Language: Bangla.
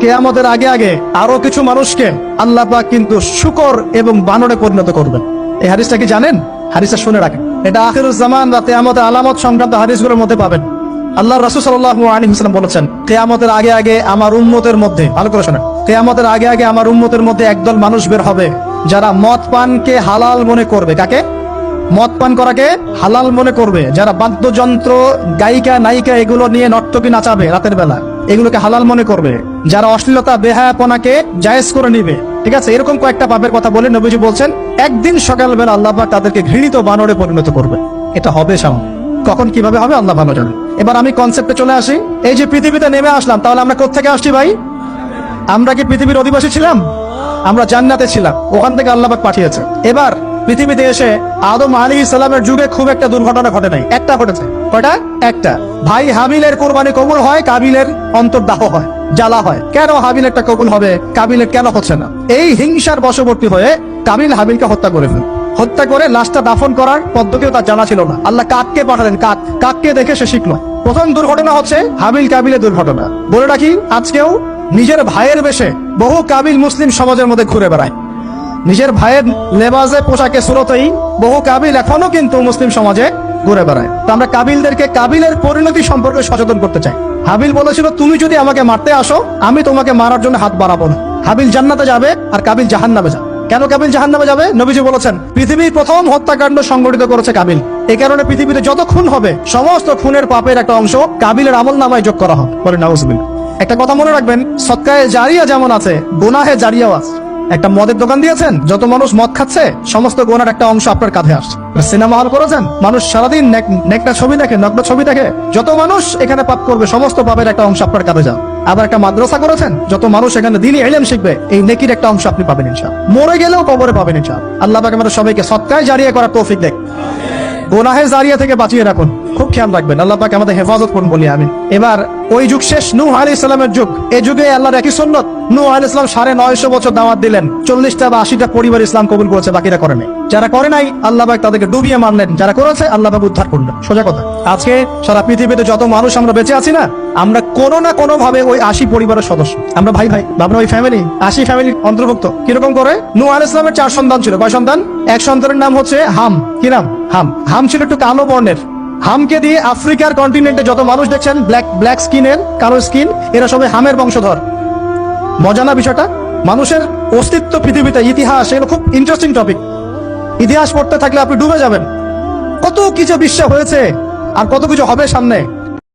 কিয়ামতের আগে আগে আরো কিছু মানুষকে আল্লাহ পাক কিন্তু শূকর এবং বানরে পরিণত করবেন। এই হাদিসটা কি জানেন? হাদিসটা শুনে রাখেন, এটা আখিরুজ জামান বা কিয়ামতের আলামত সংক্রান্ত হাদিসগুলোর মধ্যে পাবেন। আল্লাহ রাসূল সাল্লাল্লাহু আলাইহি ওয়াসাল্লাম বলেছেন, কিয়ামতের আগে আগে আমার উম্মতের মধ্যে, ভালো করে শোনেন, কিয়ামতের আগে আগে আমার উম্মতের মধ্যে একদল মানুষ বের হবে যারা মদ পানকে হালাল মনে করবে। কাকে? মদ পান করাকে হালাল মনে করবে। যারা বাদ্যযন্ত্র, গায়িকা, নায়িকা এগুলো নিয়ে নর্তকী নাচাবে রাতের বেলা, এগুলোকে হালাল মনে করবে। যারা অশ্লীলতা, বেহায়াপনাকে জায়েজ করে নিবে, ঠিক আছে, এরকম কয়েকটা পাপের কথা বলে নবীজি বলছেন একদিন সকালবেলা আল্লাহ পাক তাদেরকে ঘৃণিত বানরে পরিণত করবে। এটা হবে সামনে, কখন কিভাবে হবে আল্লাহ ভালো জানেন। এবার আমি কনসেপ্টে চলে আসি। এই যে পৃথিবীতে নেমে আসলাম, তাহলে আমরা কোত্থেকে আসছি ভাই? আমরা কি পৃথিবীর অধিবাসী ছিলাম? আমরা জান্নাতে ছিলাম, ওখান থেকে আল্লাহ পাক পাঠিয়েছে। এবার পৃথিবীতে এসে আদম আলাইহিস সালামের যুগে খুব একটা দুর্ঘটনা ঘটে নাই, একটা ঘটেছে। কয়টা? একটা। ভাই হাবিলের কোরবানি কবুল হয়, কাবিলের অন্তর্দাহ হয়, জ্বালা হয়। কেন হাবিলেরটা কবুল হবে, কাবিলের কেন হচ্ছে না? এই হিংসার বশবর্তী হয়ে কাবিল হাবিলকে হত্যা করে ফেলে, হত্যা করে লাশটা দাফন করার পদ্ধতিও তার জানা ছিল না। আল্লাহ কাককে পাঠালেন, কাককে দেখে সে শিখলো। প্রথম দুর্ঘটনা হচ্ছে হাবিল কাবিলের দুর্ঘটনা। বলে রাখি, আজকেও নিজের ভাইয়ের বেশে বহু কাবিল মুসলিম সমাজের মধ্যে ঘুরে বেড়ায়। নিজের ভাইয়ের লেবাসে, পোশাকে, সুরতেই বহু কাবিল এখনো কিন্তু মুসলিম সমাজে ঘুরে বেড়ায়। তো আমরা কাবিলদেরকে কাবিলের পরিণতি সম্পর্কে সচেতন করতে চাই। হাবিল বলেছিল, তুমি যদি আমাকে মারতে আসো, আমি তোমাকে মারার জন্য হাত বাড়াবো না। হাবিল জান্নাতে যাবে আর কাবিল জাহান্নামে যাবে। কেন কাবিল জাহান্নামে যাবে? নবীজি বলেছেন, পৃথিবীর প্রথম হত্যাকাণ্ড সংগঠিত করেছে কাবিল। এই কারণে পৃথিবীতে যত খুন হবে, সমস্ত খুনের পাপের একটা অংশ কাবিলের আমলনামায় যোগ করা হবে। বলে নাউজুবিল্লাহ। একটা কথা মনে রাখবেন, সদকায়ে জারিয়া যেমন আছে, গুনাহে জারিয়াও আছে। একটা মদের দোকান দিয়েছেন, যত মানুষ মদ খাচ্ছে, সমস্ত গোনার একটা অংশ আপনার কাঁধে আসছে। সিনেমা হল করেছেন, মানুষ সারাদিন নেকটা ছবি দেখে, নগ্ন ছবি দেখে, যত মানুষ এখানে পাপ করবে, সমস্ত পাপের একটা অংশ আপনার কাঁধে যাবে। আবার একটা মাদ্রাসা করেছেন, যত মানুষ এখানে দ্বীনি ইলম শিখবে, এই নেকির একটা অংশ আপনি পাবেন ইনশাআল্লাহ। মরে গেলেও কবরে পাবেন ইনশাআল্লাহ। আল্লাহ পাক আমাদের সবাইকে সদকায়ে জারিয়া করার তৌফিক দেন, গুনাহে জারিয়া থেকে বাঁচিয়ে রাখুন। খুব খেয়াল রাখবেন, আল্লাহ পাক আমাদের হেফাজত করুন বলি আমিন। এবার ওই যুগ শেষ, নূহ আলাইহিস সালামের যুগ। এই যুগে আল্লাহর একই সুন্নাত, নূহ আলাইহিস সালাম 950 বছর দাওয়াত দিলেন, 40টা বা 80টা পরিবার ইসলাম কবুল করেছে, বাকিরা করে নাই। যারা করে নাই আল্লাহ পাক তাদেরকে ডুবিয়ে মারলেন, যারা করেছে আল্লাহ পাক উদ্ধার করলেন। সোজা কথা, আজকে সারা পৃথিবীতে যত মানুষ আমরা বেঁচে আছি না, আমরা কোনো না কোনো ভাবে ওই 80 পরিবারের সদস্য। আমরা ভাই ভাই ভাবনা, ওই ফ্যামিলি 80 ফ্যামিলির অন্তর্ভুক্ত। কিরকম করে? নূহ আলাইহিস সালামের 4 সন্তান ছিল। কয় সন্তান? এক সন্তানের নাম হচ্ছে হাম। কি নাম? হাম। হাম ছিল একটু কালো বর্ণের। হামকে দিয়ে আফ্রিকার কন্টিনেন্টে যত মানুষ দেখছেন ব্ল্যাক স্কিনের, কালো স্কিন, এরা সবাই হামের বংশধর। মজা না বিষয়টা? মানুষের অস্তিত্ব পৃথিবীতে, ইতিহাস, এগুলো খুব ইন্টারেস্টিং টপিক। ইতিহাস পড়তে থাকলে আপনি ডুবে যাবেন। কত কিছু বিশ্ব হয়েছে আর কত কিছু হবে সামনে।